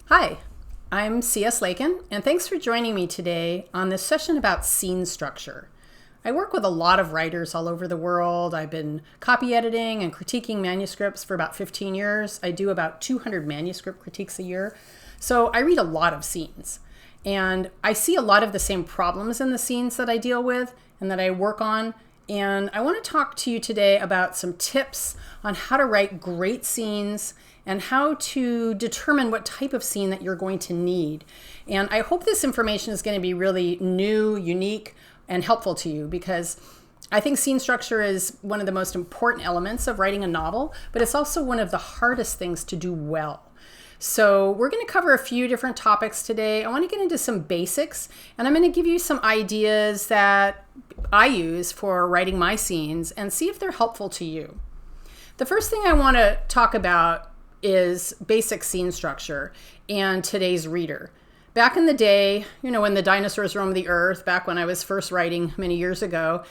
Hi, I'm S Lakin, and thanks for joining me today on this session about scene structure. I work with a lot of writers all over the world. I've been copy editing and critiquing manuscripts for about 15 years. I do about 200 manuscript critiques a year. So I read a lot of scenes. And I see a lot of the same problems in the scenes that I deal with and that I work on. And I want to talk to you today about some tips on how to write great scenes and how to determine what type of scene that you're going to need. And I hope this information is going to be really new, unique, and helpful to you, because I think scene structure is one of the most important elements of writing a novel, but it's also one of the hardest things to do well. So we're going to cover a few different topics today. I want to get into some basics, and I'm going to give you some ideas that I use for writing my scenes and see if they're helpful to you. The first thing I want to talk about is basic scene structure and today's reader. Back in the day, when the dinosaurs roamed the earth, back when I was first writing many years ago,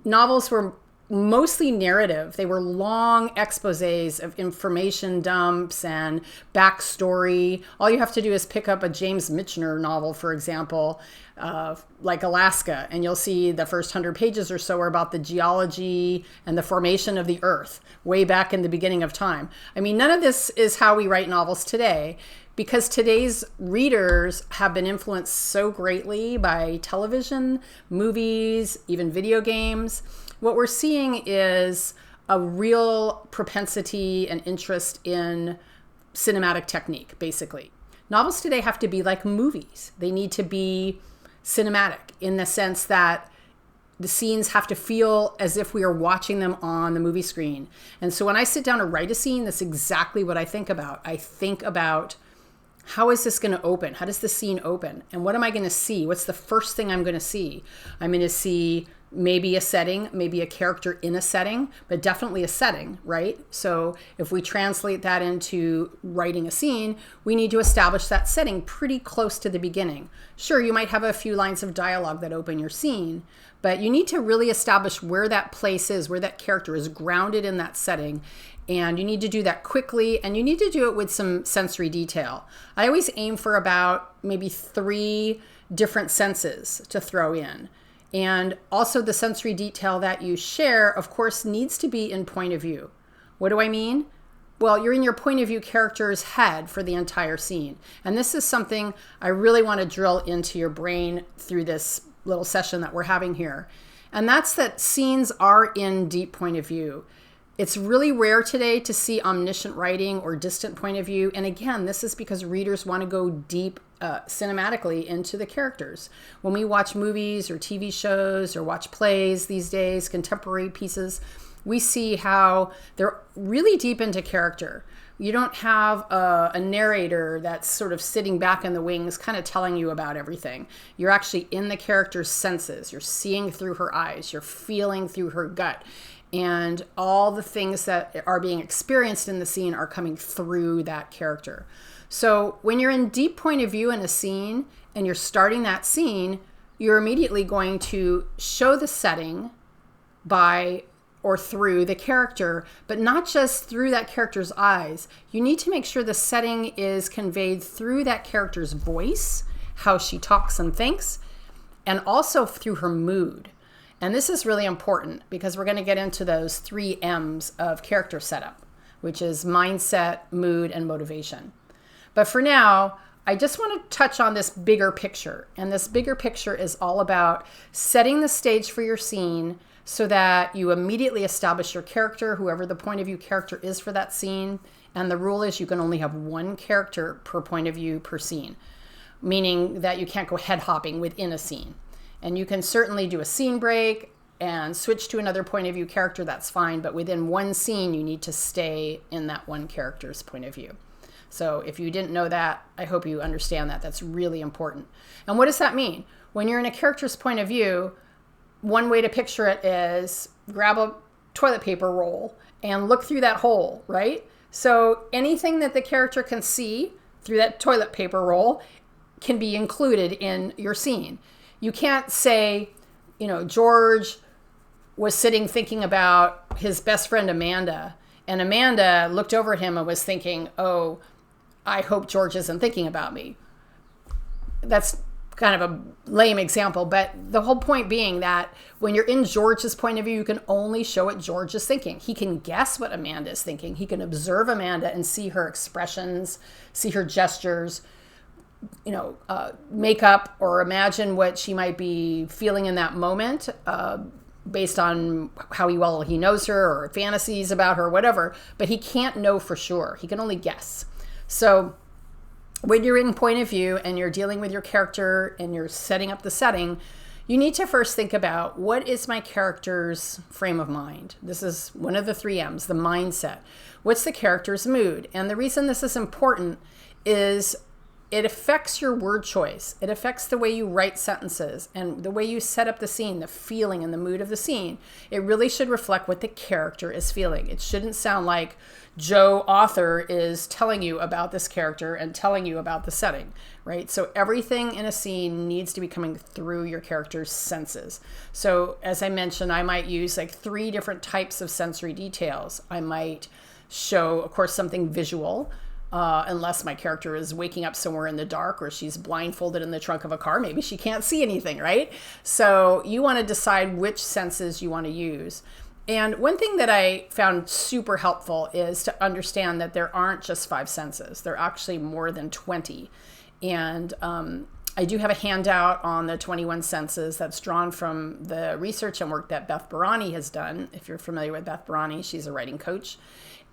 novels were mostly narrative. They were long exposés of information dumps and backstory. All you have to do is pick up a James Michener novel, for example, like Alaska, and you'll see the first 100 pages or so are about the geology and the formation of the earth way back in the beginning of time. I mean, none of this is how we write novels today, because today's readers have been influenced so greatly by television, movies, even video games. What we're seeing is a real propensity and interest in cinematic technique, basically. Novels today have to be like movies. They need to be cinematic in the sense that the scenes have to feel as if we are watching them on the movie screen. And so when I sit down to write a scene, that's exactly what I think about. I think about, how is this going to open? How does the scene open? And what am I going to see? What's the first thing I'm going to see? I'm going to see maybe a setting, maybe a character in a setting, but definitely a setting, right? So if we translate that into writing a scene, we need to establish that setting pretty close to the beginning. Sure, you might have a few lines of dialogue that open your scene, but you need to really establish where that place is, where that character is grounded in that setting. And you need to do that quickly, and you need to do it with some sensory detail. I always aim for about maybe 3 different senses to throw in. And also the sensory detail that you share, of course, needs to be in point of view. What do I mean? Well, you're in your point of view character's head for the entire scene. And this is something I really want to drill into your brain through this little session that we're having here. And that's that scenes are in deep point of view. It's really rare today to see omniscient writing or distant point of view. And again, this is because readers want to go deep cinematically into the characters. When we watch movies or TV shows or watch plays these days, contemporary pieces, we see how they're really deep into character. You don't have a narrator that's sort of sitting back in the wings kind of telling you about everything. You're actually in the character's senses. You're seeing through her eyes. You're feeling through her gut. And all the things that are being experienced in the scene are coming through that character. So when you're in deep point of view in a scene and you're starting that scene, you're immediately going to show the setting by or through the character, but not just through that character's eyes. You need to make sure the setting is conveyed through that character's voice, how she talks and thinks, and also through her mood. And this is really important because we're going to get into those 3 M's of character setup, which is mindset, mood, and motivation. But for now, I just want to touch on this bigger picture. And this bigger picture is all about setting the stage for your scene so that you immediately establish your character, whoever the point of view character is for that scene. And the rule is you can only have 1 character per point of view per scene, meaning that you can't go head hopping within a scene. And you can certainly do a scene break and switch to another point of view character, that's fine. But within 1 scene, you need to stay in that 1 character's point of view. So if you didn't know that, I hope you understand that. That's really important. And what does that mean? When you're in a character's point of view, one way to picture it is grab a toilet paper roll and look through that hole, right? So anything that the character can see through that toilet paper roll can be included in your scene. You can't say, George was sitting thinking about his best friend Amanda, and Amanda looked over at him and was thinking, oh, I hope George isn't thinking about me. That's kind of a lame example, but the whole point being that when you're in George's point of view, you can only show what George is thinking. He can guess what Amanda is thinking. He can observe Amanda and see her expressions, see her gestures, make up or imagine what she might be feeling in that moment, based on how well he knows her or fantasies about her or whatever, but he can't know for sure. He can only guess. So when you're in point of view and you're dealing with your character and you're setting up the setting, you need to first think about, what is my character's frame of mind? This is one of the 3 M's, the mindset. What's the character's mood? And the reason this is important is it affects your word choice. It affects the way you write sentences and the way you set up the scene, the feeling and the mood of the scene. It really should reflect what the character is feeling. It shouldn't sound like Joe, author, is telling you about this character and telling you about the setting, right? So everything in a scene needs to be coming through your character's senses. So as I mentioned, I might use like 3 different types of sensory details. I might show, of course, something visual, unless my character is waking up somewhere in the dark or she's blindfolded in the trunk of a car. Maybe she can't see anything, right? So you want to decide which senses you want to use. And one thing that I found super helpful is to understand that there aren't just 5 senses. There are actually more than 20. And I do have a handout on the 21 senses that's drawn from the research and work that Beth Barani has done. If you're familiar with Beth Barani, she's a writing coach.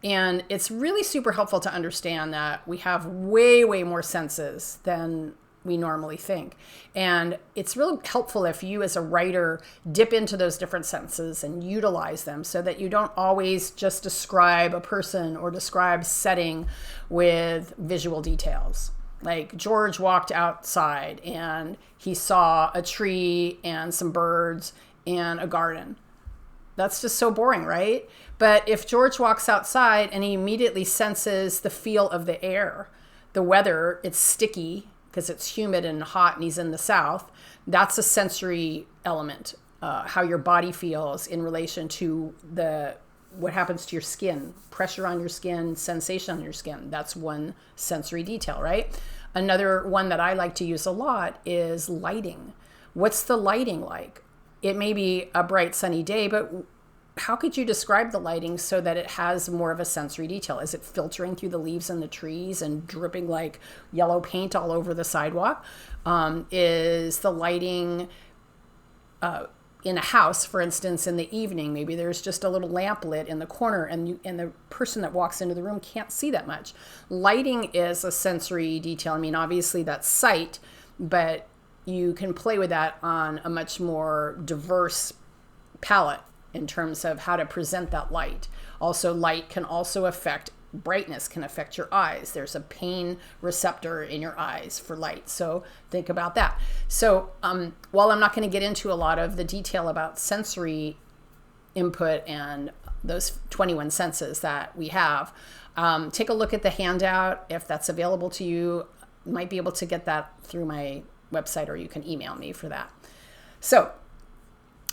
And it's really super helpful to understand that we have way, way more senses than we normally think. And it's really helpful if you as a writer dip into those different senses and utilize them so that you don't always just describe a person or describe setting with visual details. Like George walked outside and he saw a tree and some birds and a garden. That's just so boring, right? But if George walks outside and he immediately senses the feel of the air, the weather, it's sticky because it's humid and hot and he's in the South, that's a sensory element, how your body feels in relation to what happens to your skin, pressure on your skin, sensation on your skin. That's one sensory detail, right? Another one that I like to use a lot is lighting. What's the lighting like? It may be a bright sunny day, but how could you describe the lighting so that it has more of a sensory detail? Is it filtering through the leaves and the trees and dripping like yellow paint all over the sidewalk? Is the lighting in a house, for instance, in the evening? Maybe there's just a little lamp lit in the corner and the person that walks into the room can't see that much. Lighting is a sensory detail. I mean, obviously that's sight, but you can play with that on a much more diverse palette in terms of how to present that light. Also, light can also affect brightness, can affect your eyes. There's a pain receptor in your eyes for light. So think about that. So while I'm not going to get into a lot of the detail about sensory input and those 21 senses that we have, take a look at the handout. If that's available to you, you might be able to get that through my website, or you can email me for that. So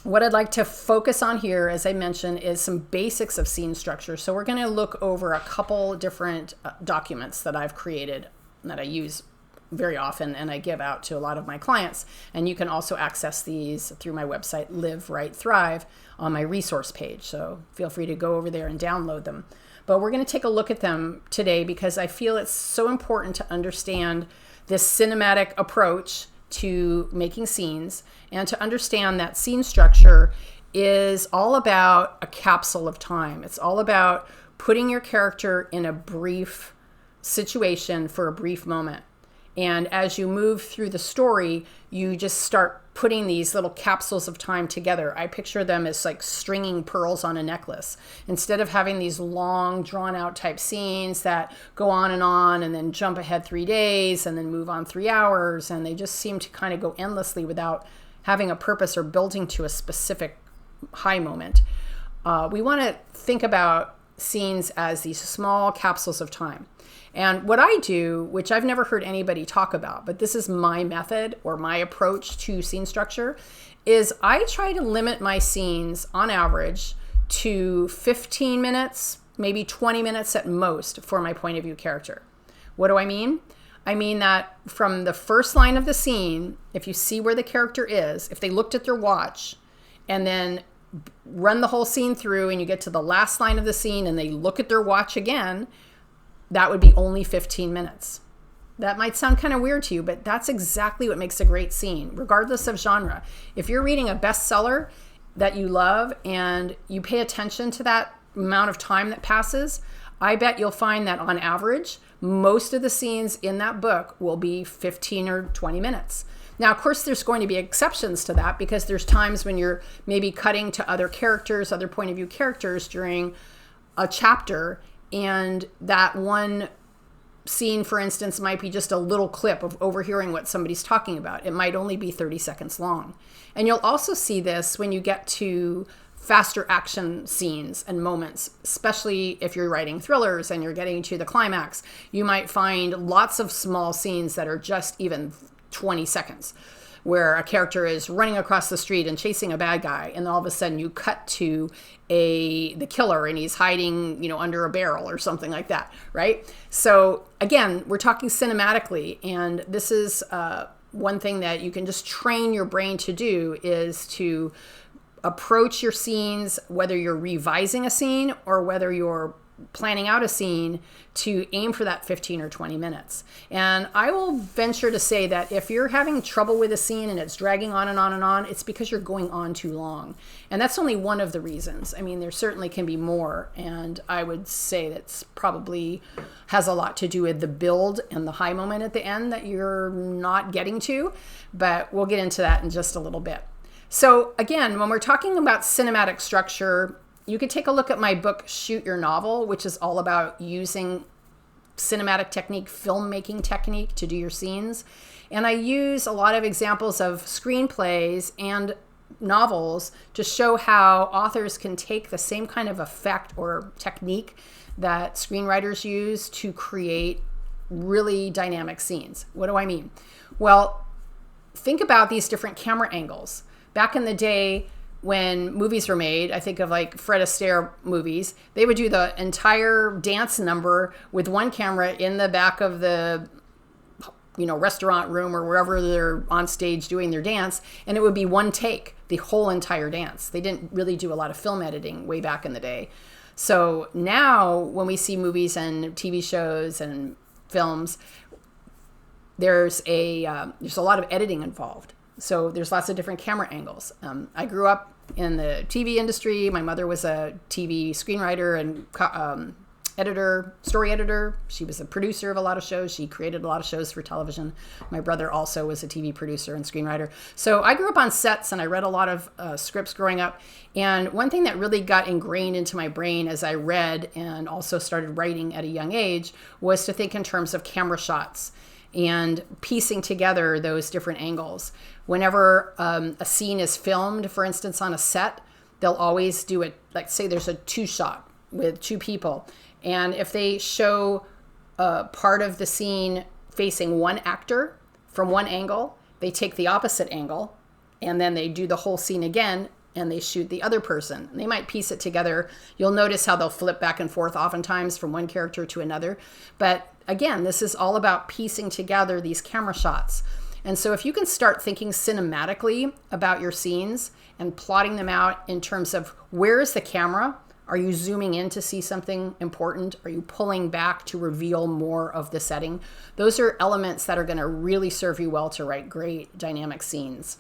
what I'd like to focus on here, as I mentioned, is some basics of scene structure. So we're going to look over a couple different documents that I've created that I use very often and I give out to a lot of my clients. And you can also access these through my website, Live, Write, Thrive, on my resource page. So feel free to go over there and download them. But we're going to take a look at them today because I feel it's so important to understand this cinematic approach to making scenes and to understand that scene structure is all about a capsule of time. It's all about putting your character in a brief situation for a brief moment. And as you move through the story, you just start putting these little capsules of time together. I picture them as like stringing pearls on a necklace. Instead of having these long, drawn out type scenes that go on and then jump ahead 3 days and then move on 3 hours, and they just seem to kind of go endlessly without having a purpose or building to a specific high moment. We want to think about scenes as these small capsules of time. And what I do, which I've never heard anybody talk about, but this is my method or my approach to scene structure, is I try to limit my scenes on average to 15 minutes, maybe 20 minutes at most for my point of view character. What do I mean? I mean that from the first line of the scene, if you see where the character is, if they looked at their watch and then run the whole scene through and you get to the last line of the scene and they look at their watch again, that would be only 15 minutes. That might sound kind of weird to you, but that's exactly what makes a great scene, regardless of genre. If you're reading a bestseller that you love and you pay attention to that amount of time that passes, I bet you'll find that on average, most of the scenes in that book will be 15 or 20 minutes. Now, of course, there's going to be exceptions to that because there's times when you're maybe cutting to other characters, other point of view characters during a chapter, and that one scene, for instance, might be just a little clip of overhearing what somebody's talking about. It might only be 30 seconds long. And you'll also see this when you get to faster action scenes and moments, especially if you're writing thrillers and you're getting to the climax. You might find lots of small scenes that are just even 20 seconds, where a character is running across the street and chasing a bad guy, and all of a sudden you cut to the killer and he's hiding, under a barrel or something like that, right? So again, we're talking cinematically, and this is one thing that you can just train your brain to do, is to approach your scenes, whether you're revising a scene or whether you're planning out a scene, to aim for that 15 or 20 minutes. And I will venture to say that if you're having trouble with a scene and it's dragging on and on and on, it's because you're going on too long. And that's only one of the reasons. I mean, there certainly can be more. And I would say that's probably has a lot to do with the build and the high moment at the end that you're not getting to. But we'll get into that in just a little bit. So again, when we're talking about cinematic structure, you could take a look at my book, Shoot Your Novel, which is all about using cinematic technique, filmmaking technique to do your scenes. And I use a lot of examples of screenplays and novels to show how authors can take the same kind of effect or technique that screenwriters use to create really dynamic scenes. What do I mean? Well, think about these different camera angles. Back in the day, when movies were made, I think of like Fred Astaire movies, they would do the entire dance number with one camera in the back of the restaurant room or wherever they're on stage doing their dance, and it would be one take, the whole entire dance. They didn't really do a lot of film editing way back in the day. So now when we see movies and TV shows and films, there's a lot of editing involved. So there's lots of different camera angles. I grew up in the TV industry. My mother was a TV screenwriter and story editor. She was a producer of a lot of shows. She created a lot of shows for television. My brother also was a TV producer and screenwriter. So I grew up on sets and I read a lot of scripts growing up. And one thing that really got ingrained into my brain as I read and also started writing at a young age was to think in terms of camera shots and piecing together those different angles. Whenever a scene is filmed, for instance, on a set, they'll always do it, like say there's a two shot with two people. And if they show part of the scene facing one actor from one angle, they take the opposite angle and then they do the whole scene again and they shoot the other person. They might piece it together. You'll notice how they'll flip back and forth oftentimes from one character to another. But again, this is all about piecing together these camera shots. And so if you can start thinking cinematically about your scenes and plotting them out in terms of where is the camera? Are you zooming in to see something important? Are you pulling back to reveal more of the setting? Those are elements that are going to really serve you well to write great dynamic scenes.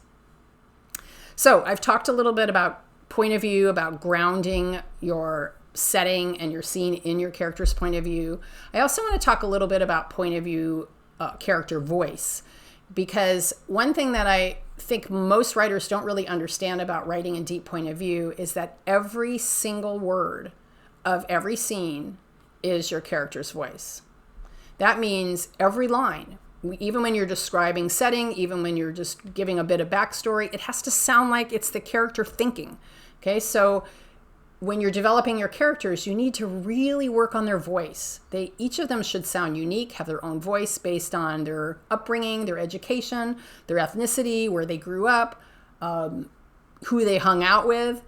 So I've talked a little bit about point of view, about grounding your setting and your scene in your character's point of view. I also want to talk a little bit about point of view character voice, because one thing that I think most writers don't really understand about writing in deep point of view is that every single word of every scene is your character's voice. That means every line, even when you're describing setting, even when you're just giving a bit of backstory, it has to sound like it's the character thinking. Okay, so when you're developing your characters, you need to really work on their voice. Each of them should sound unique, have their own voice based on their upbringing, their education, their ethnicity, where they grew up, who they hung out with,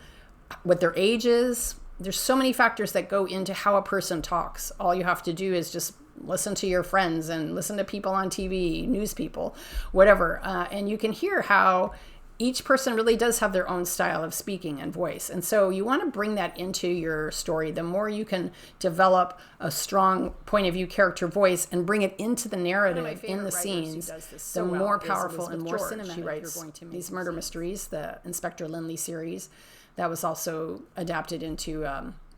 what their age is. There's so many factors that go into how a person talks. All you have to do is just listen to your friends and listen to people on TV, news people, whatever. And you can hear how each person really does have their own style of speaking and voice. And so you want to bring that into your story. The more you can develop a strong point of view character voice and bring it into the narrative in the scenes, the more powerful and more cinematic she writes these murder mysteries, the Inspector Lindley series that was also adapted into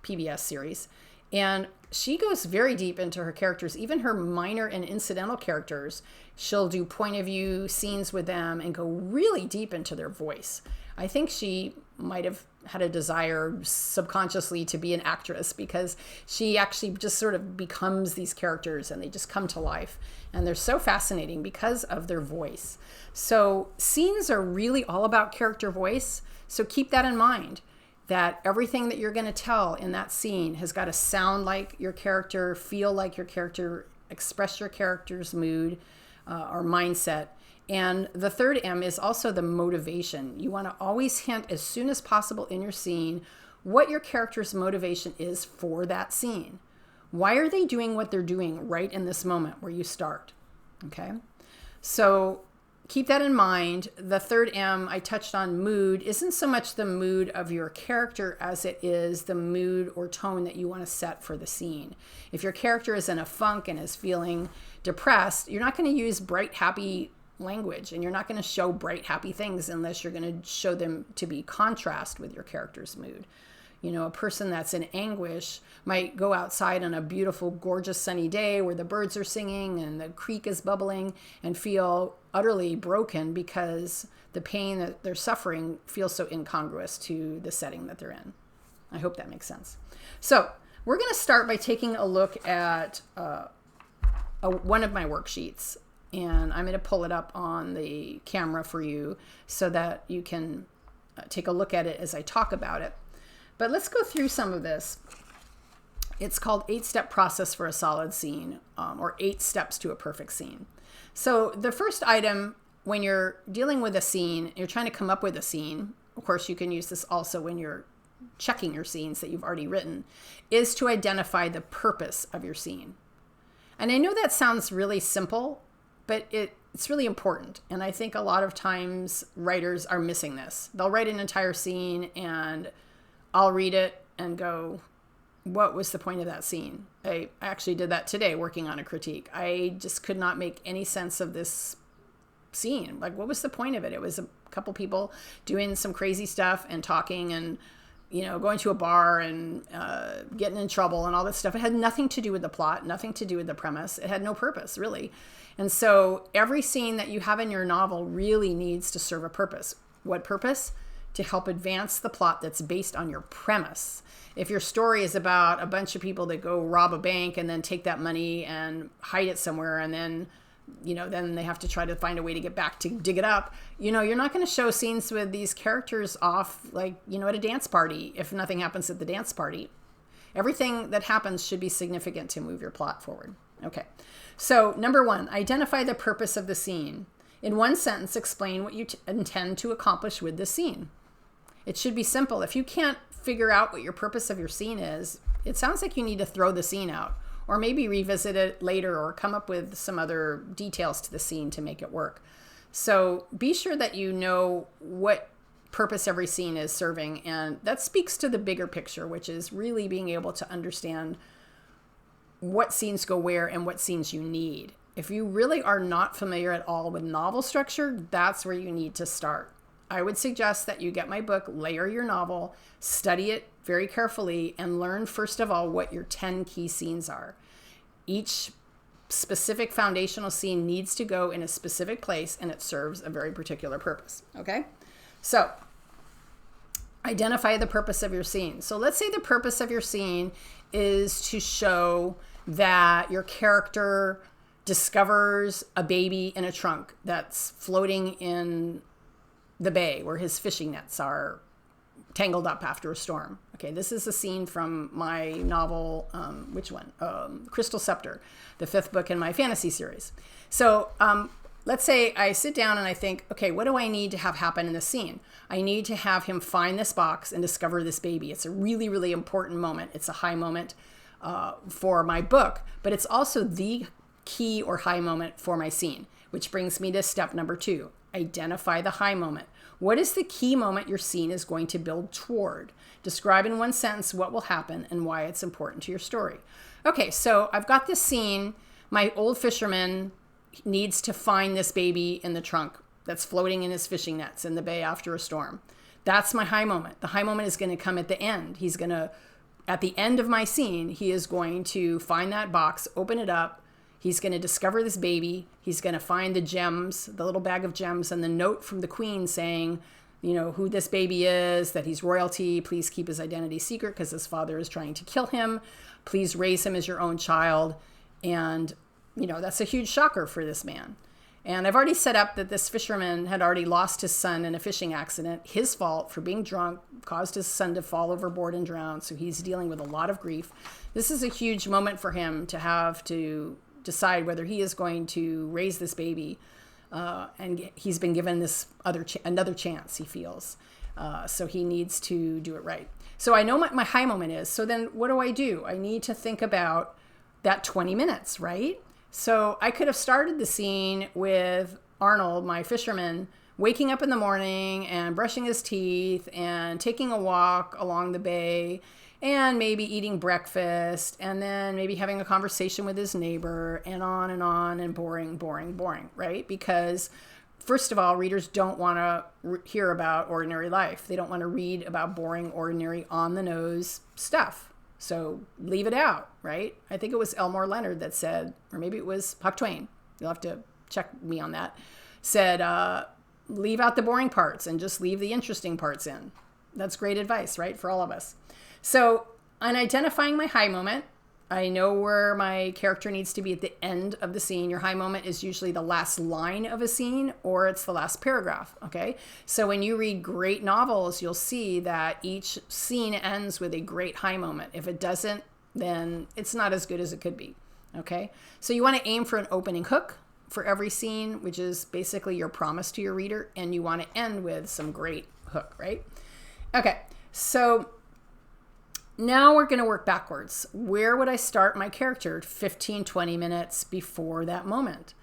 PBS series. And she goes very deep into her characters, even her minor and incidental characters. She'll do point of view scenes with them and go really deep into their voice. I think she might have had a desire subconsciously to be an actress, because she actually just sort of becomes these characters and they just come to life. And they're so fascinating because of their voice. So scenes are really all about character voice. So keep that in mind, that everything that you're going to tell in that scene has got to sound like your character, feel like your character, express your character's mood or mindset. And the third M is also the motivation. You want to always hint as soon as possible in your scene what your character's motivation is for that scene. Why are they doing what they're doing right in this moment where you start? Okay. So keep that in mind. The third M I touched on, mood, isn't so much the mood of your character as it is the mood or tone that you want to set for the scene. If your character is in a funk and is feeling depressed, you're not going to use bright, happy language, and you're not going to show bright, happy things unless you're going to show them to be contrast with your character's mood. You know, a person that's in anguish might go outside on a beautiful, gorgeous, sunny day where the birds are singing and the creek is bubbling and feel utterly broken because the pain that they're suffering feels so incongruous to the setting that they're in. I hope that makes sense. So we're going to start by taking a look at one of my worksheets. And I'm going to pull it up on the camera for you so that you can take a look at it as I talk about it. But let's go through some of this. It's called 8-Step Process for a Solid Scene, or 8 Steps to a Perfect Scene. So the first item when you're dealing with a scene, you're trying to come up with a scene, of course you can use this also when you're checking your scenes that you've already written, is to identify the purpose of your scene. And I know that sounds really simple, but it's really important. And I think a lot of times writers are missing this. They'll write an entire scene and I'll read it and go, what was the point of that scene? I actually did that today working on a critique. I just could not make any sense of this scene. Like, what was the point of it? It was a couple people doing some crazy stuff and talking and, you know, going to a bar and getting in trouble and all this stuff. It had nothing to do with the plot, nothing to do with the premise. It had no purpose, really. And so every scene that you have in your novel really needs to serve a purpose. What purpose? To help advance the plot that's based on your premise. If your story is about a bunch of people that go rob a bank and then take that money and hide it somewhere, and then, you know, then they have to try to find a way to get back to dig it up, you know, you're not going to show scenes with these characters off, like, you know, at a dance party if nothing happens at the dance party. Everything that happens should be significant to move your plot forward. Okay. So number 1, identify the purpose of the scene. In one sentence, explain what you intend to accomplish with the scene. It should be simple. If you can't figure out what your purpose of your scene is, it sounds like you need to throw the scene out, or maybe revisit it later or come up with some other details to the scene to make it work. So be sure that you know what purpose every scene is serving, and that speaks to the bigger picture, which is really being able to understand what scenes go where and what scenes you need. If you really are not familiar at all with novel structure, that's where you need to start. I would suggest that you get my book, Layer Your Novel, study it very carefully, and learn first of all what your 10 key scenes are. Each specific foundational scene needs to go in a specific place, and it serves a very particular purpose. Okay? So identify the purpose of your scene. So let's say the purpose of your scene is to show that your character discovers a baby in a trunk that's floating in the bay where his fishing nets are tangled up after a storm. Okay, this is a scene from my novel, which one? Crystal Scepter, the 5th book in my fantasy series. So let's say I sit down and I think, okay, what do I need to have happen in this scene? I need to have him find this box and discover this baby. It's a really, really important moment. It's a high moment. for my book, but it's also the key or high moment for my scene, which brings me to step number 2. Identify the high moment. What is the key moment your scene is going to build toward? Describe in one sentence what will happen and why it's important to your story. Okay, so I've got this scene. My old fisherman needs to find this baby in the trunk that's floating in his fishing nets in the bay after a storm. That's my high moment. The high moment is going to come at the end. At the end of my scene, he is going to find that box, open it up. He's going to discover this baby. He's going to find the gems, the little bag of gems, and the note from the queen saying, who this baby is, that he's royalty. Please keep his identity secret because his father is trying to kill him. Please raise him as your own child. And, that's a huge shocker for this man. And I've already set up that this fisherman had already lost his son in a fishing accident. His fault for being drunk caused his son to fall overboard and drown. So he's dealing with a lot of grief. This is a huge moment for him to have to decide whether he is going to raise this baby. And he's been given this another chance, he feels. So he needs to do it right. So I know what my high moment is. So then what do? I need to think about that 20 minutes, right? So I could have started the scene with Arnold, my fisherman, waking up in the morning and brushing his teeth and taking a walk along the bay and maybe eating breakfast and then maybe having a conversation with his neighbor and on and boring, right? Because first of all, readers don't want to hear about ordinary life. They don't want to read about boring, ordinary, on-the-nose stuff. So leave it out, right? I think it was Elmore Leonard that said, or maybe it was Huck Twain. You'll have to check me on that. Said, leave out the boring parts and just leave the interesting parts in. That's great advice, right? For all of us. So on identifying my high moment, I know where my character needs to be at the end of the scene. Your high moment is usually the last line of a scene or it's the last paragraph, okay? So when you read great novels, you'll see that each scene ends with a great high moment. If it doesn't, then it's not as good as it could be, okay? So you want to aim for an opening hook for every scene, which is basically your promise to your reader, and you want to end with some great hook, right? Okay, so now we're going to work backwards. Where would I start my character 15, 20 minutes before that moment?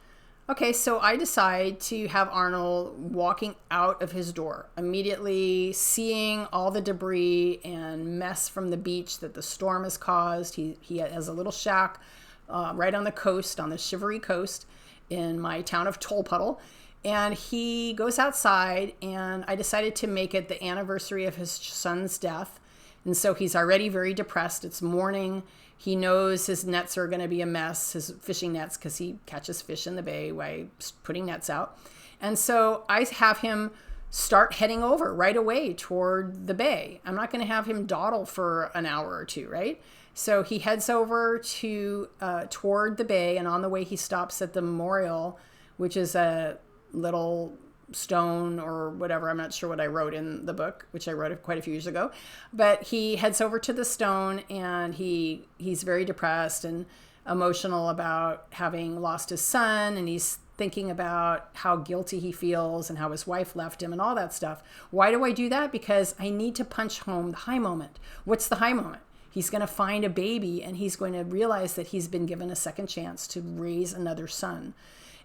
Okay, so I decide to have Arnold walking out of his door, immediately seeing all the debris and mess from the beach that the storm has caused. He has a little shack right on the coast, on the shivery coast in my town of Tolpuddle. And he goes outside, and I decided to make it the anniversary of his son's death. And so he's already very depressed. It's morning. He knows his nets are going to be a mess, his fishing nets, because he catches fish in the bay by putting nets out. And so I have him start heading over right away toward the bay. I'm not going to have him dawdle for an hour or two, right? So he heads over to toward the bay, and on the way he stops at the memorial, which is a little stone or whatever. I'm not sure what I wrote in the book, which I wrote quite a few years ago. But he heads over to the stone, and he's very depressed and emotional about having lost his son, and he's thinking about how guilty he feels and how his wife left him and all that stuff. Why do I do that? Because I need to punch home the high moment. What's the high moment? He's going to find a baby, and he's going to realize that he's been given a second chance to raise another son.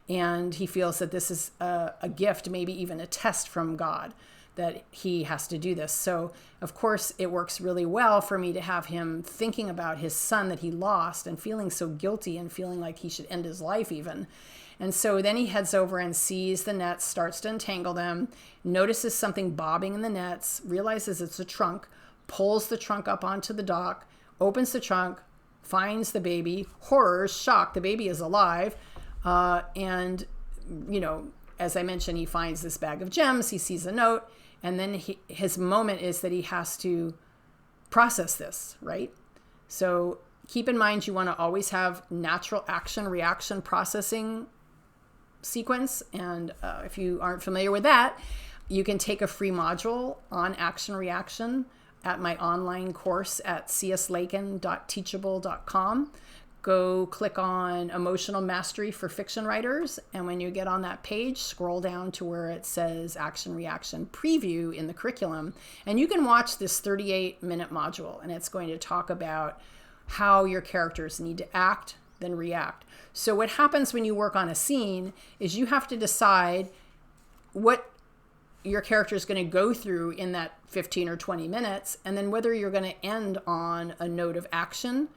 And he feels that this is a gift, maybe even a test from God, that he has to do this. So, of course, it works really well for me to have him thinking about his son that he lost and feeling so guilty and feeling like he should end his life even. And so then he heads over and sees the nets, starts to untangle them, notices something bobbing in the nets, realizes it's a trunk, pulls the trunk up onto the dock, opens the trunk, finds the baby, horror, shock, the baby is alive. And, as I mentioned, he finds this bag of gems, he sees a note, and then his moment is that he has to process this, right? So keep in mind, you want to always have natural action, reaction, processing sequence. And if you aren't familiar with that, you can take a free module on action, reaction at my online course at cslakin.teachable.com. Go click on Emotional Mastery for Fiction Writers, and when you get on that page, scroll down to where it says Action Reaction Preview in the curriculum, and you can watch this 38-minute module, and it's going to talk about how your characters need to act, then react. So what happens when you work on a scene is you have to decide what your character is going to go through in that 15 or 20 minutes, and then whether you're going to end on a note of action,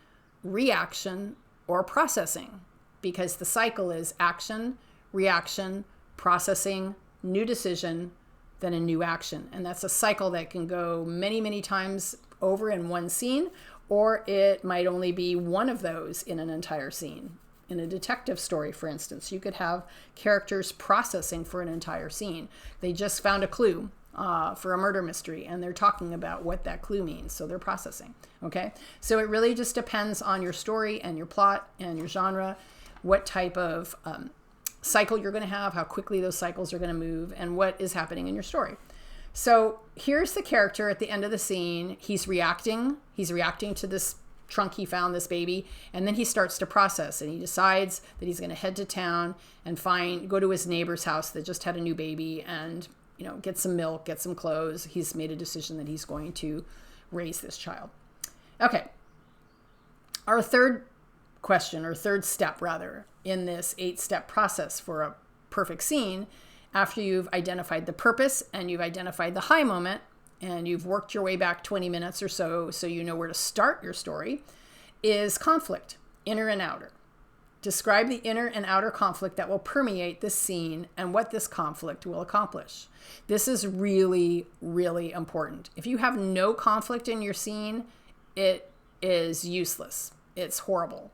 reaction, or processing, because the cycle is action, reaction, processing, new decision, then a new action. And that's a cycle that can go many, many times over in one scene, or it might only be one of those in an entire scene. In a detective story, for instance, you could have characters processing for an entire scene. They just found a clue for a murder mystery, and they're talking about what that clue means. So they're processing. Okay. So it really just depends on your story and your plot and your genre, what type of cycle you're going to have, how quickly those cycles are going to move, and what is happening in your story. So here's the character at the end of the scene. He's reacting to this trunk he found, this baby, and then he starts to process, and he decides that he's going to head to town and go to his neighbor's house that just had a new baby, and get some milk, get some clothes. He's made a decision that he's going to raise this child. Okay. Our third question, or third step rather, in this 8-step process for a perfect scene, after you've identified the purpose and you've identified the high moment and you've worked your way back 20 minutes or so you know where to start your story, is conflict, inner and outer. Describe the inner and outer conflict that will permeate this scene and what this conflict will accomplish. This is really, really important. If you have no conflict in your scene, it is useless. It's horrible.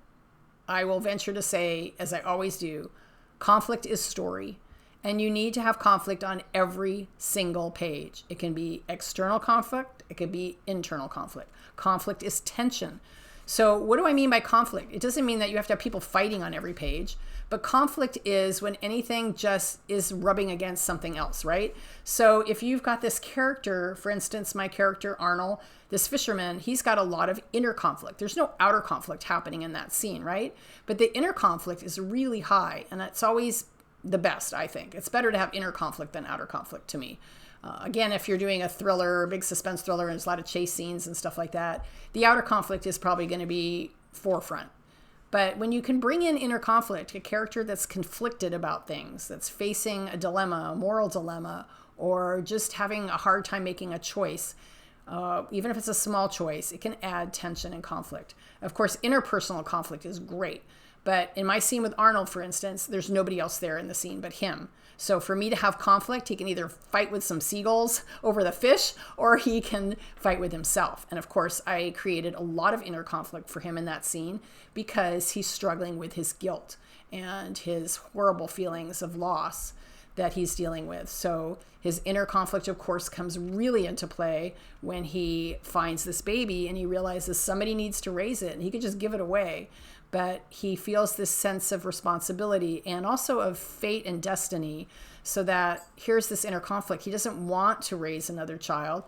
I will venture to say, as I always do, conflict is story. And you need to have conflict on every single page. It can be external conflict. It can be internal conflict. Conflict is tension. So what do I mean by conflict? It doesn't mean that you have to have people fighting on every page, but conflict is when anything just is rubbing against something else, right? So if you've got this character, for instance, my character Arnold, this fisherman, he's got a lot of inner conflict. There's no outer conflict happening in that scene, right? But the inner conflict is really high, and that's always the best, I think. It's better to have inner conflict than outer conflict to me. Again, if you're doing a thriller, a big suspense thriller, and there's a lot of chase scenes and stuff like that, the outer conflict is probably going to be forefront. But when you can bring in inner conflict, a character that's conflicted about things, that's facing a dilemma, a moral dilemma, or just having a hard time making a choice, even if it's a small choice, it can add tension and conflict. Of course, interpersonal conflict is great. But in my scene with Arnold, for instance, there's nobody else there in the scene but him. So for me to have conflict, he can either fight with some seagulls over the fish, or he can fight with himself. And of course, I created a lot of inner conflict for him in that scene because he's struggling with his guilt and his horrible feelings of loss that he's dealing with. So his inner conflict, of course, comes really into play when he finds this baby and he realizes somebody needs to raise it and he could just give it away. But he feels this sense of responsibility and also of fate and destiny, so that here's this inner conflict. He doesn't want to raise another child.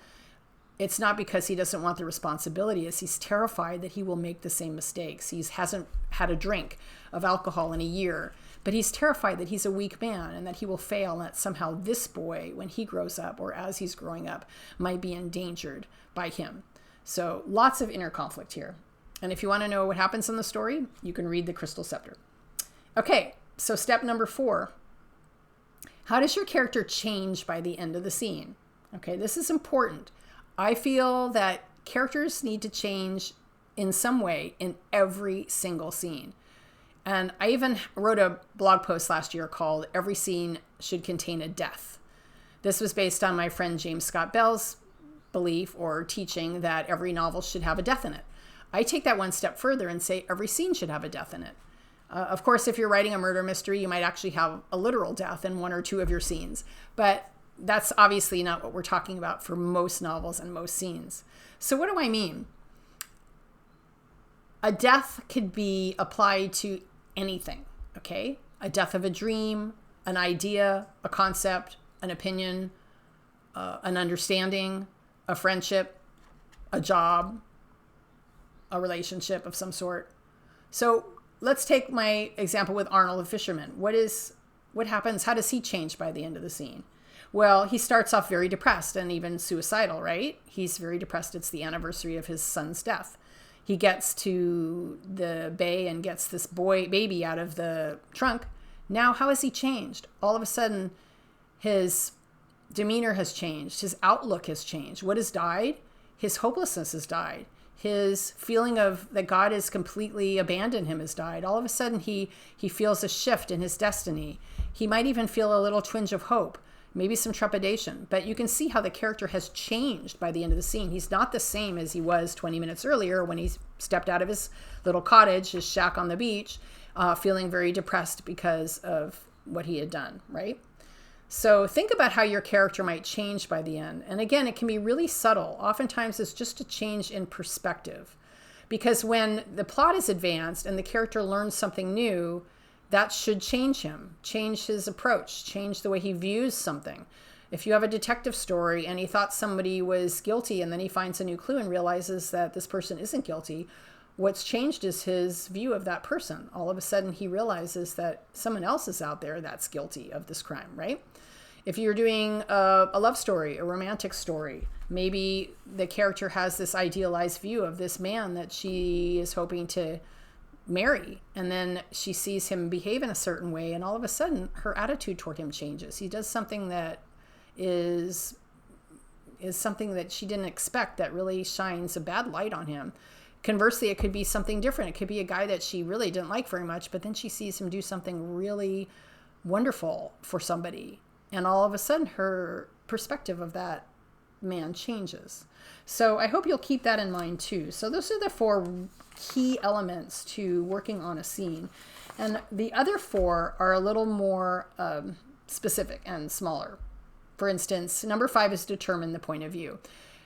It's not because he doesn't want the responsibility, it's he's terrified that he will make the same mistakes. He hasn't had a drink of alcohol in a year, but he's terrified that he's a weak man and that he will fail, and that somehow this boy, when he grows up or as he's growing up, might be endangered by him. So lots of inner conflict here. And if you want to know what happens in the story, you can read The Crystal Scepter. Okay, so step number 4. How does your character change by the end of the scene? Okay, this is important. I feel that characters need to change in some way in every single scene. And I even wrote a blog post last year called Every Scene Should Contain a Death. This was based on my friend James Scott Bell's belief or teaching that every novel should have a death in it. I take that one step further and say every scene should have a death in it. Of course, if you're writing a murder mystery, you might actually have a literal death in one or two of your scenes. But that's obviously not what we're talking about for most novels and most scenes. So what do I mean? A death could be applied to anything, okay? A death of a dream, an idea, a concept, an opinion, an understanding, a friendship, a job, a relationship of some sort. So let's take my example with Arnold the fisherman. What happens? How does he change by the end of the scene? Well, he starts off very depressed and even suicidal, right? He's very depressed. It's the anniversary of his son's death. he gets to the bay and gets this baby out of the trunk. Now, how has he changed? All of a sudden, his demeanor has changed. His outlook has changed. What has died? His hopelessness has died. His feeling of that God has completely abandoned him has died. All of a sudden, he feels a shift in his destiny. He might even feel a little twinge of hope, maybe some trepidation. But you can see how the character has changed by the end of the scene. He's not the same as he was 20 minutes earlier when he stepped out of his little cottage, his shack on the beach, feeling very depressed because of what he had done, right? So think about how your character might change by the end. And again, it can be really subtle. Oftentimes it's just a change in perspective. Because when the plot is advanced and the character learns something new, that should change him, change his approach, change the way he views something. If you have a detective story and he thought somebody was guilty and then he finds a new clue and realizes that this person isn't guilty, what's changed is his view of that person. All of a sudden he realizes that someone else is out there that's guilty of this crime, right? If you're doing a love story, a romantic story, maybe the character has this idealized view of this man that she is hoping to marry, and then she sees him behave in a certain way, and all of a sudden her attitude toward him changes. He does something that is something that she didn't expect, that really shines a bad light on him. Conversely, it could be something different. It could be a guy that she really didn't like very much, but then she sees him do something really wonderful for somebody, and all of a sudden her perspective of that man changes. So I hope you'll keep that in mind too. So those are the 4 key elements to working on a scene. And the other 4 are a little more specific and smaller. For instance, number 5 is determine the point of view.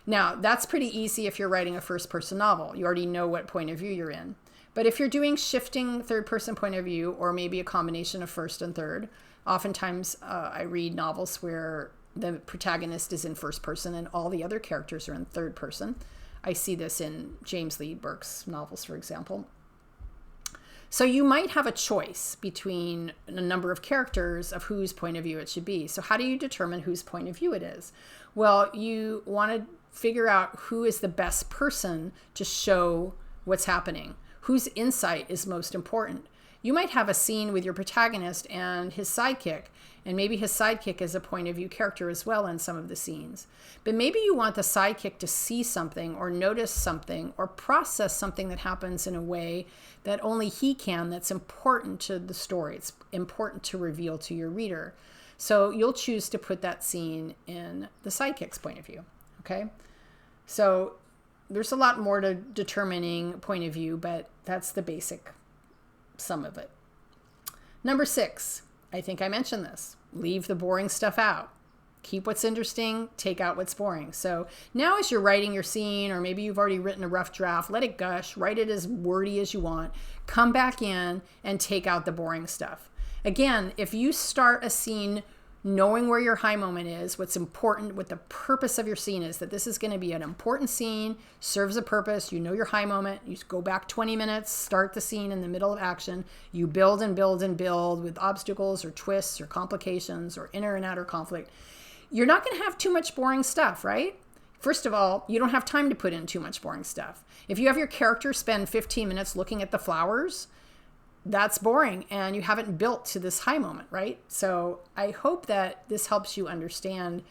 Now, that's pretty easy if you're writing a first-person novel. You already know what point of view you're in. But if you're doing shifting third-person point of view, or maybe a combination of first and third, oftentimes I read novels where the protagonist is in first person and all the other characters are in third person. I see this in James Lee Burke's novels, for example. So you might have a choice between a number of characters of whose point of view it should be. So how do you determine whose point of view it is? Well, you want to figure out who is the best person to show what's happening, whose insight is most important. You might have a scene with your protagonist and his sidekick, and maybe his sidekick is a point of view character as well in some of the scenes. But maybe you want the sidekick to see something or notice something or process something that happens in a way that only he can, that's important to the story. It's important to reveal to your reader. So you'll choose to put that scene in the sidekick's point of view, okay? So there's a lot more to determining point of view, but that's the basic sum of it. Number 6, I think I mentioned this. Leave the boring stuff out. Keep what's interesting, take out what's boring. So now as you're writing your scene, or maybe you've already written a rough draft, let it gush, write it as wordy as you want, come back in and take out the boring stuff. Again, if you start a scene knowing where your high moment is, what's important, what the purpose of your scene is, that this is going to be an important scene, serves a purpose, you know your high moment, you go back 20 minutes, start the scene in the middle of action, you build and build and build with obstacles or twists or complications or inner and outer conflict. You're not going to have too much boring stuff, right? First of all, you don't have time to put in too much boring stuff. If you have your character spend 15 minutes looking at the flowers, that's boring and you haven't built to this high moment, right? So I hope that this helps you understand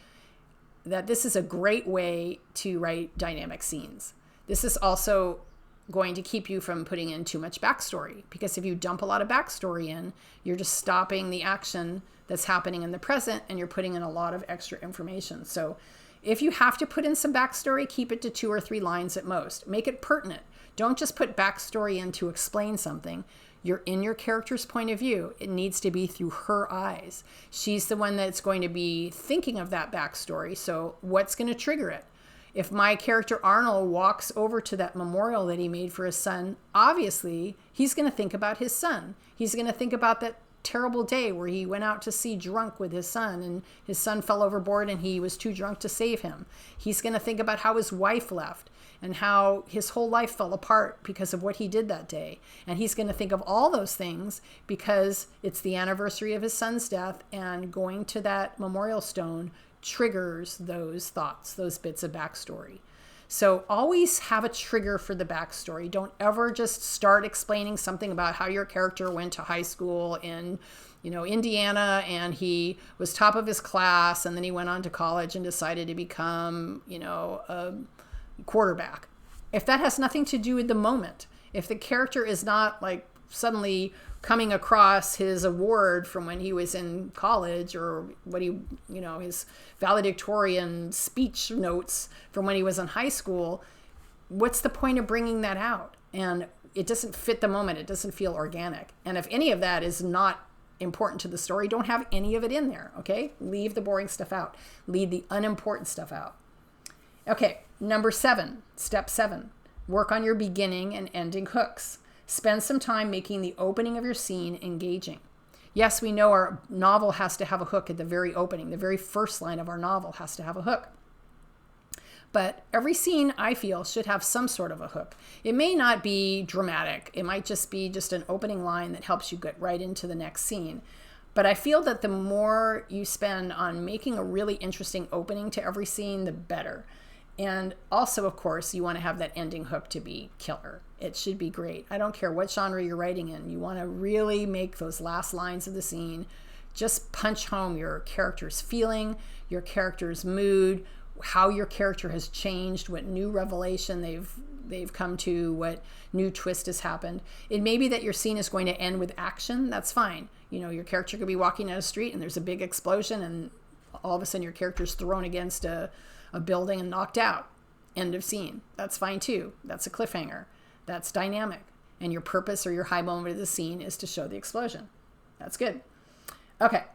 that this is a great way to write dynamic scenes. This is also going to keep you from putting in too much backstory, because if you dump a lot of backstory in, you're just stopping the action that's happening in the present and you're putting in a lot of extra information. So if you have to put in some backstory, keep it to 2 or 3 lines at most. Make it pertinent. Don't just put backstory in to explain something. You're in your character's point of view. It needs to be through her eyes. She's the one that's going to be thinking of that backstory. So what's going to trigger it? If my character Arnold walks over to that memorial that he made for his son, obviously he's going to think about his son. He's going to think about that terrible day where he went out to sea drunk with his son and his son fell overboard and he was too drunk to save him. He's going to think about how his wife left and how his whole life fell apart because of what he did that day. And he's going to think of all those things because it's the anniversary of his son's death, and going to that memorial stone triggers those thoughts, those bits of backstory. So always have a trigger for the backstory. Don't ever just start explaining something about how your character went to high school in, Indiana, and he was top of his class, and then he went on to college and decided to become, a quarterback. If that has nothing to do with the moment, if the character is not like suddenly coming across his award from when he was in college, or his valedictorian speech notes from when he was in high school, what's the point of bringing that out? And it doesn't fit the moment. It doesn't feel organic. And if any of that is not important to the story, don't have any of it in there, okay? Leave the boring stuff out. Leave the unimportant stuff out. Okay, step 7, work on your beginning and ending hooks. Spend some time making the opening of your scene engaging. Yes, we know our novel has to have a hook at the very opening. The very first line of our novel has to have a hook. But every scene, I feel, should have some sort of a hook. It may not be dramatic. It might just be an opening line that helps you get right into the next scene. But I feel that the more you spend on making a really interesting opening to every scene, the better. And also, of course, you want to have that ending hook to be killer. It should be great. I don't care what genre you're writing in. You want to really make those last lines of the scene just punch home your character's feeling, your character's mood, how your character has changed, what new revelation they've come to, what new twist has happened. It may be that your scene is going to end with action. That's fine. Your character could be walking down a street and there's a big explosion, and all of a sudden your character's thrown against a building and knocked out. End of scene. That's fine too. That's a cliffhanger. That's dynamic. And your purpose or your high moment of the scene is to show the explosion. That's good. Okay.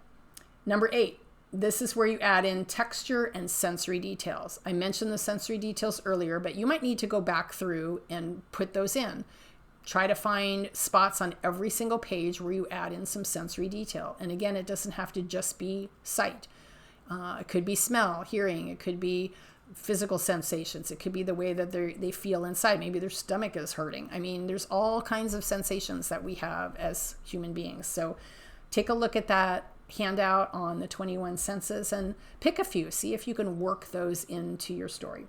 Number 8. This is where you add in texture and sensory details. I mentioned the sensory details earlier, but you might need to go back through and put those in. Try to find spots on every single page where you add in some sensory detail. And again, it doesn't have to just be sight. It could be smell, hearing. It could be physical sensations. It could be the way that they feel inside. Maybe their stomach is hurting. I mean, there's all kinds of sensations that we have as human beings. So take a look at that handout on the 21 senses and pick a few. See if you can work those into your story.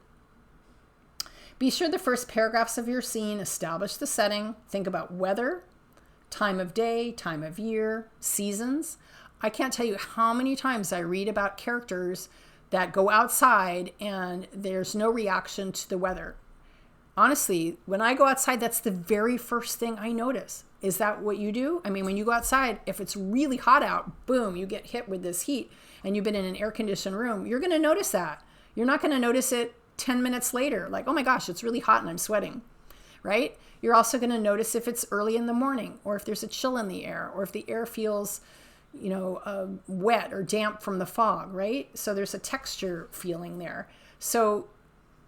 Be sure the first paragraphs of your scene establish the setting. Think about weather, time of day, time of year, seasons. I can't tell you how many times I read about characters that go outside and there's no reaction to the weather. Honestly, when I go outside, that's the very first thing I notice. Is that what you do? I mean, when you go outside, if it's really hot out, boom, you get hit with this heat and you've been in an air-conditioned room, you're going to notice that. You're not going to notice it 10 minutes later, like, oh my gosh, it's really hot and I'm sweating, right? You're also going to notice if it's early in the morning, or if there's a chill in the air, or if the air feels, wet or damp from the fog, right? So there's a texture feeling there. So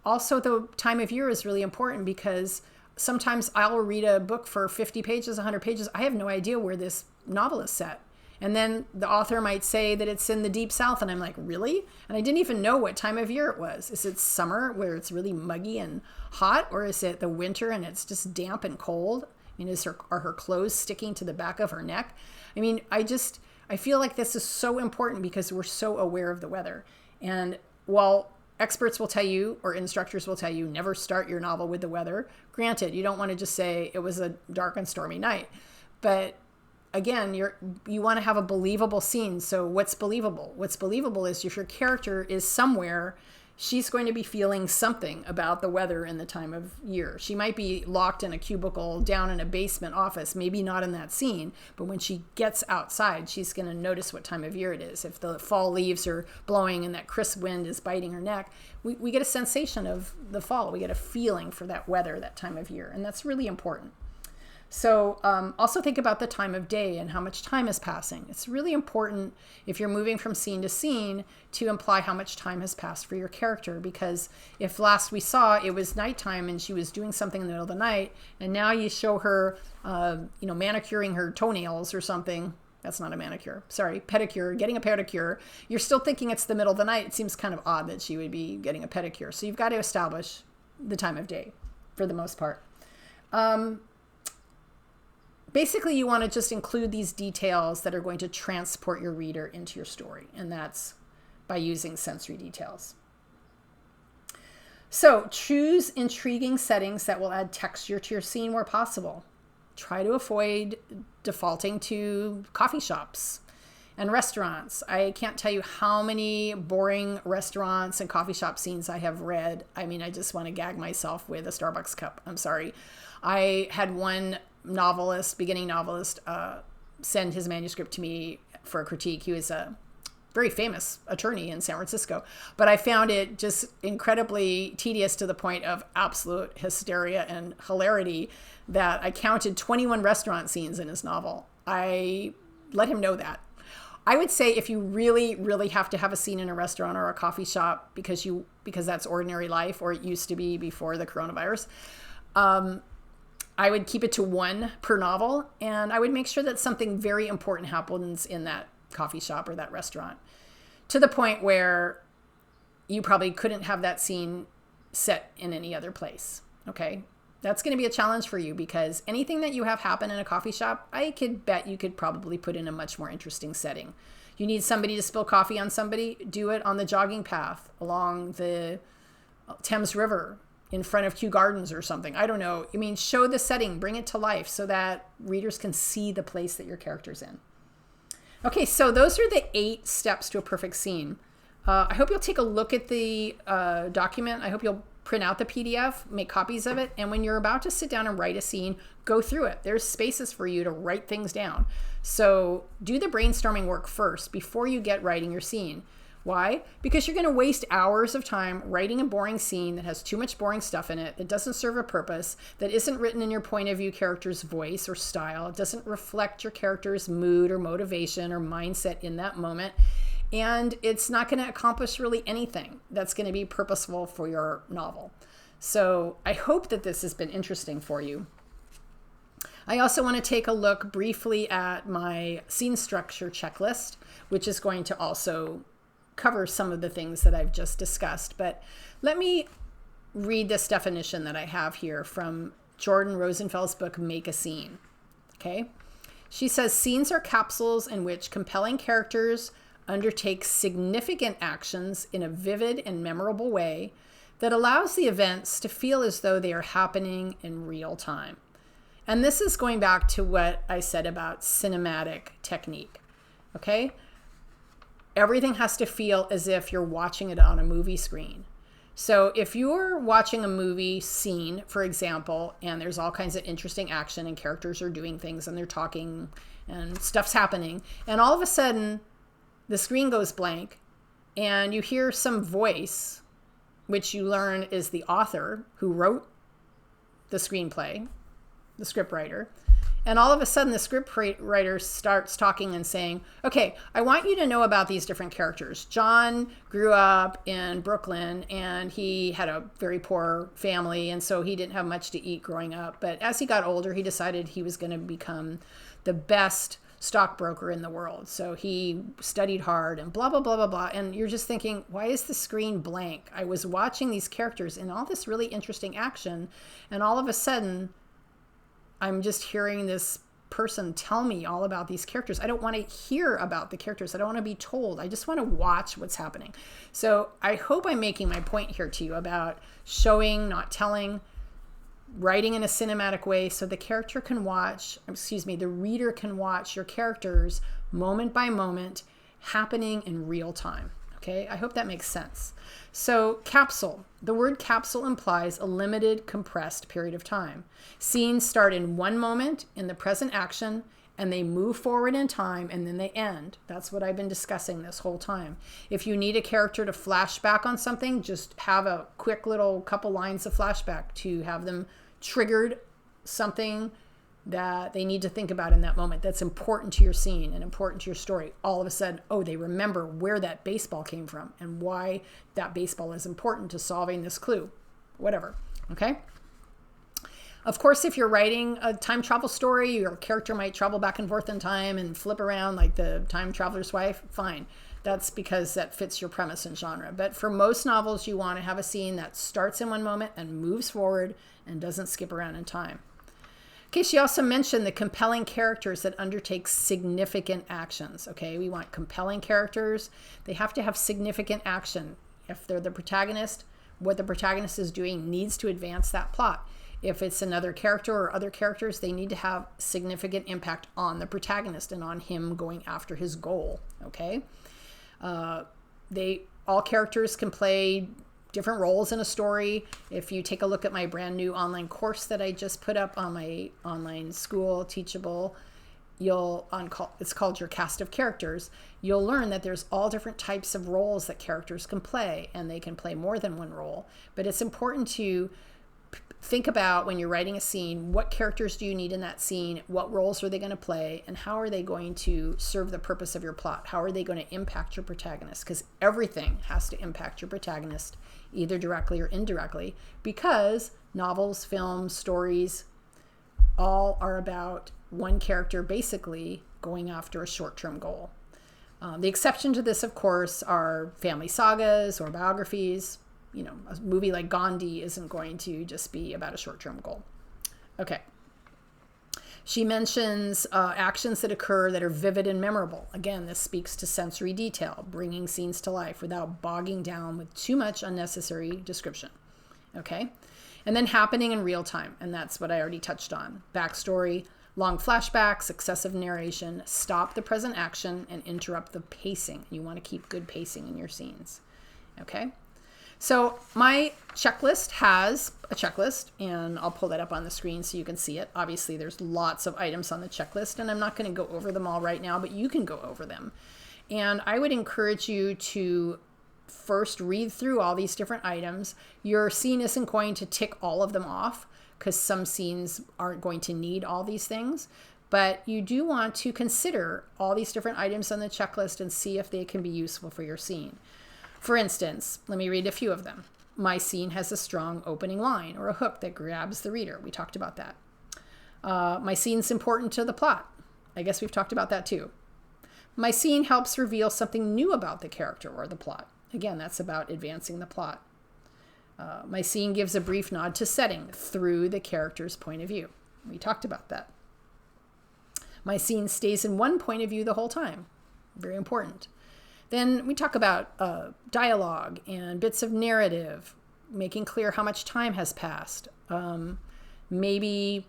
also the time of year is really important, because sometimes I'll read a book for 50 pages, 100 pages. I have no idea where this novel is set. And then the author might say that it's in the deep south. And I'm like, really? And I didn't even know what time of year it was. Is it summer where it's really muggy and hot? Or is it the winter and it's just damp and cold? I mean, are her clothes sticking to the back of her neck? I mean, I feel like this is so important because we're so aware of the weather. And while experts will tell you, or instructors will tell you, never start your novel with the weather. Granted, you don't want to just say it was a dark and stormy night. But again, you want to have a believable scene. So what's believable? What's believable is if your character is somewhere, she's going to be feeling something about the weather and the time of year. She might be locked in a cubicle down in a basement office, maybe not in that scene, but when she gets outside, she's going to notice what time of year it is. If the fall leaves are blowing and that crisp wind is biting her neck, we get a sensation of the fall. We get a feeling for that weather, that time of year, and that's really important. So also think about the time of day and how much time is passing. It's really important if you're moving from scene to scene to imply how much time has passed for your character, because if last we saw it was nighttime and she was doing something in the middle of the night, and now you show her, manicuring her toenails or something. That's not a manicure. Sorry, pedicure, getting a pedicure. You're still thinking it's the middle of the night. It seems kind of odd that she would be getting a pedicure. So you've got to establish the time of day for the most part. Basically, you want to just include these details that are going to transport your reader into your story, and that's by using sensory details. So choose intriguing settings that will add texture to your scene where possible. Try to avoid defaulting to coffee shops and restaurants. I can't tell you how many boring restaurants and coffee shop scenes I have read. I mean, I just want to gag myself with a Starbucks cup. I'm sorry. I had one beginning novelist, send his manuscript to me for a critique. He was a very famous attorney in San Francisco, but I found it just incredibly tedious to the point of absolute hysteria and hilarity that I counted 21 restaurant scenes in his novel. I let him know that. I would say if you really, really have to have a scene in a restaurant or a coffee shop because that's ordinary life, or it used to be before the coronavirus, I would keep it to one per novel, and I would make sure that something very important happens in that coffee shop or that restaurant, to the point where you probably couldn't have that scene set in any other place. Okay. That's going to be a challenge for you, because anything that you have happen in a coffee shop, I could bet you could probably put in a much more interesting setting. You need somebody to spill coffee on somebody, do it on the jogging path along the Thames River in front of Kew Gardens or something. I don't know. I mean, show the setting, bring it to life so that readers can see the place that your character's in. Okay, so those are the 8 steps to a perfect scene. I hope you'll take a look at the document. I hope you'll print out the PDF, make copies of it, and when you're about to sit down and write a scene, go through it. There's spaces for you to write things down. So do the brainstorming work first before you get writing your scene. Why? Because you're going to waste hours of time writing a boring scene that has too much boring stuff in it, that doesn't serve a purpose, that isn't written in your point of view character's voice or style. It doesn't reflect your character's mood or motivation or mindset in that moment. And it's not going to accomplish really anything that's going to be purposeful for your novel. So I hope that this has been interesting for you. I also want to take a look briefly at my scene structure checklist, which is going to also cover some of the things that I've just discussed. But let me read this definition that I have here from Jordan Rosenfeld's book, Make a Scene. Okay. She says, scenes are capsules in which compelling characters undertake significant actions in a vivid and memorable way that allows the events to feel as though they are happening in real time. And this is going back to what I said about cinematic technique. Okay? Everything has to feel as if you're watching it on a movie screen. So if you're watching a movie scene, for example, and there's all kinds of interesting action and characters are doing things and they're talking and stuff's happening, and all of a sudden the screen goes blank and you hear some voice, which you learn is the author who wrote the screenplay, the scriptwriter. And all of a sudden the scriptwriter starts talking and saying, okay, I want you to know about these different characters. John grew up in Brooklyn and he had a very poor family, and so he didn't have much to eat growing up. But as he got older, he decided he was going to become the best stockbroker in the world. So he studied hard and blah, blah, blah, blah, blah. And you're just thinking, why is the screen blank? I was watching these characters in all this really interesting action, and all of a sudden I'm just hearing this person tell me all about these characters. I don't want to hear about the characters. I don't want to be told. I just want to watch what's happening. So I hope I'm making my point here to you about showing, not telling, writing in a cinematic way so the the reader can watch your characters moment by moment happening in real time. Okay, I hope that makes sense. So capsule. The word capsule implies a limited, compressed period of time. Scenes start in one moment in the present action, and they move forward in time, and then they end. That's what I've been discussing this whole time. If you need a character to flash back on something, just have a quick little couple lines of flashback to have them triggered something that they need to think about in that moment that's important to your scene and important to your story. All of a sudden, oh, they remember where that baseball came from and why that baseball is important to solving this clue, whatever. Okay? Of course, if you're writing a time travel story, your character might travel back and forth in time and flip around like the time traveler's wife, fine. That's because that fits your premise and genre. But for most novels, you want to have a scene that starts in one moment and moves forward and doesn't skip around in time. Okay, she also mentioned the compelling characters that undertake significant actions. Okay, we want compelling characters. They have to have significant action. If they're the protagonist, what the protagonist is doing needs to advance that plot. If it's another character or other characters, they need to have significant impact on the protagonist and on him going after his goal. Okay, all characters can play different roles in a story. If you take a look at my brand new online course that I just put up on my online school, Teachable, it's called Your Cast of Characters. You'll learn that there's all different types of roles that characters can play, and they can play more than one role. But it's important to think about, when you're writing a scene, what characters do you need in that scene? What roles are they going to play? And how are they going to serve the purpose of your plot? How are they going to impact your protagonist? Because everything has to impact your protagonist, either directly or indirectly, because novels, films, stories, all are about one character basically going after a short-term goal. The exception to this, of course, are family sagas or biographies. You know, a movie like Gandhi isn't going to just be about a short-term goal. Okay. She mentions actions that occur that are vivid and memorable. Again, this speaks to sensory detail, bringing scenes to life without bogging down with too much unnecessary description. Okay. And then happening in real time. And that's what I already touched on. Backstory, long flashbacks, excessive narration, stop the present action and interrupt the pacing. You want to keep good pacing in your scenes. Okay. So my checklist has a checklist, and I'll pull that up on the screen so you can see it. Obviously, there's lots of items on the checklist, and I'm not going to go over them all right now, but you can go over them. And I would encourage you to first read through all these different items. Your scene isn't going to tick all of them off, because some scenes aren't going to need all these things. But you do want to consider all these different items on the checklist and see if they can be useful for your scene. For instance, let me read a few of them. My scene has a strong opening line or a hook that grabs the reader. We talked about that. My scene's important to the plot. I guess we've talked about that too. My scene helps reveal something new about the character or the plot. Again, that's about advancing the plot. My scene gives a brief nod to setting through the character's point of view. We talked about that. My scene stays in one point of view the whole time. Very important. Then we talk about dialogue and bits of narrative, making clear how much time has passed. Maybe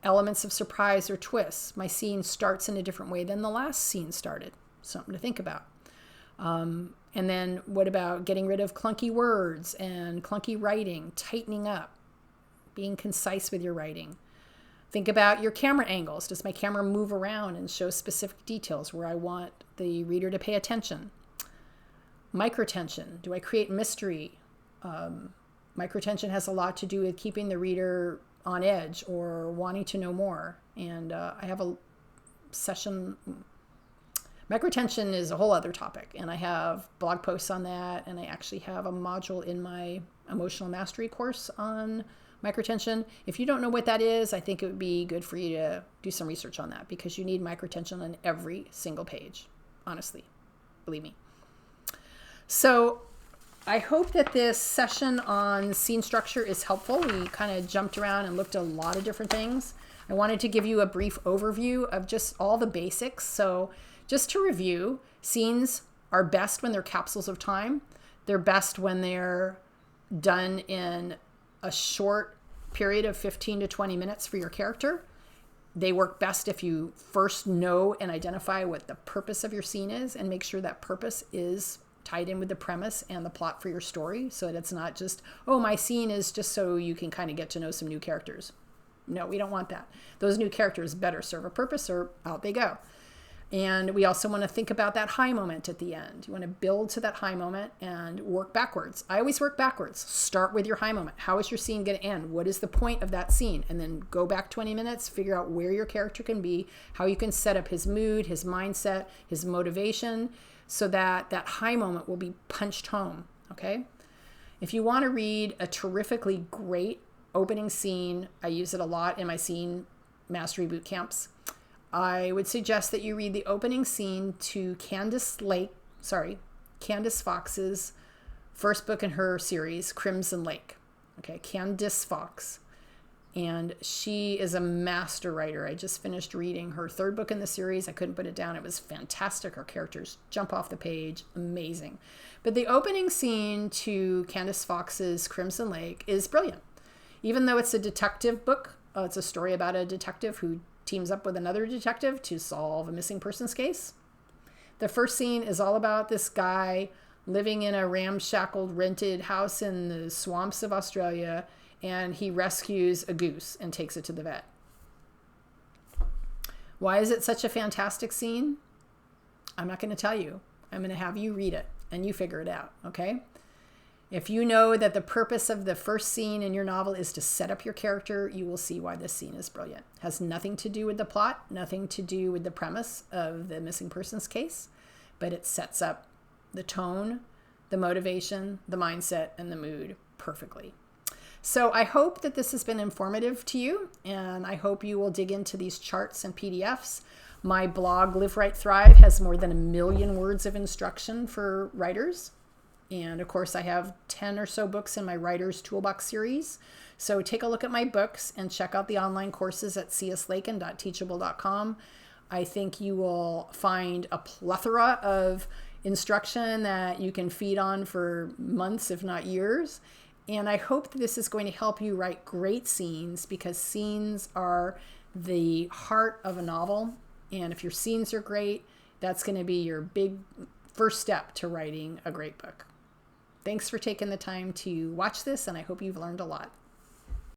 elements of surprise or twists. My scene starts in a different way than the last scene started. Something to think about. And then what about getting rid of clunky words and clunky writing, tightening up, being concise with your writing. Think about your camera angles. Does my camera move around and show specific details where I want the reader to pay attention? Microtension. Do I create mystery? Microtension has a lot to do with keeping the reader on edge or wanting to know more. And I have a session. Microtension is a whole other topic, and I have blog posts on that, and I actually have a module in my emotional mastery course on microtension. If you don't know what that is, I think it would be good for you to do some research on that, because you need microtension on every single page, honestly, believe me. So I hope that this session on scene structure is helpful. We kind of jumped around and looked at a lot of different things. I wanted to give you a brief overview of just all the basics. So just to review, scenes are best when they're capsules of time. They're best when they're done in a short period of 15 to 20 minutes for your character. They work best if you first know and identify what the purpose of your scene is, and make sure that purpose is tied in with the premise and the plot for your story, so that it's not just, oh, my scene is just so you can kind of get to know some new characters. No, we don't want that. Those new characters better serve a purpose, or out they go. And we also want to think about that high moment at the end. You want to build to that high moment and work backwards. I always work backwards. Start with your high moment. How is your scene going to end? What is the point of that scene? And then go back 20 minutes, figure out where your character can be, how you can set up his mood, his mindset, his motivation, so that that high moment will be punched home, okay? If you want to read a terrifically great opening scene, I use it a lot in my scene mastery boot camps. I would suggest that you read the opening scene to Candace Fox's first book in her series, Crimson Lake. Okay, Candace Fox. And she is a master writer. I just finished reading her third book in the series. I couldn't put it down. It was fantastic. Her characters jump off the page. Amazing. But the opening scene to Candace Fox's Crimson Lake is brilliant. Even though it's a detective book, it's a story about a detective who teams up with another detective to solve a missing persons case. The first scene is all about this guy living in a ramshackled rented house in the swamps of Australia, and he rescues a goose and takes it to the vet. Why is it such a fantastic scene? I'm not going to tell you. I'm going to have you read it and you figure it out, okay? If you know that the purpose of the first scene in your novel is to set up your character, you will see why this scene is brilliant. It has nothing to do with the plot, nothing to do with the premise of the missing persons case, but it sets up the tone, the motivation, the mindset, and the mood perfectly. So I hope that this has been informative to you, and I hope you will dig into these charts and PDFs. My blog, Live, Write, Thrive, has more than 1 million words of instruction for writers. And of course, I have 10 or so books in my Writer's Toolbox series. So take a look at my books and check out the online courses at cslakin.teachable.com. I think you will find a plethora of instruction that you can feed on for months, if not years. And I hope that this is going to help you write great scenes, because scenes are the heart of a novel. And if your scenes are great, that's going to be your big first step to writing a great book. Thanks for taking the time to watch this, and I hope you've learned a lot.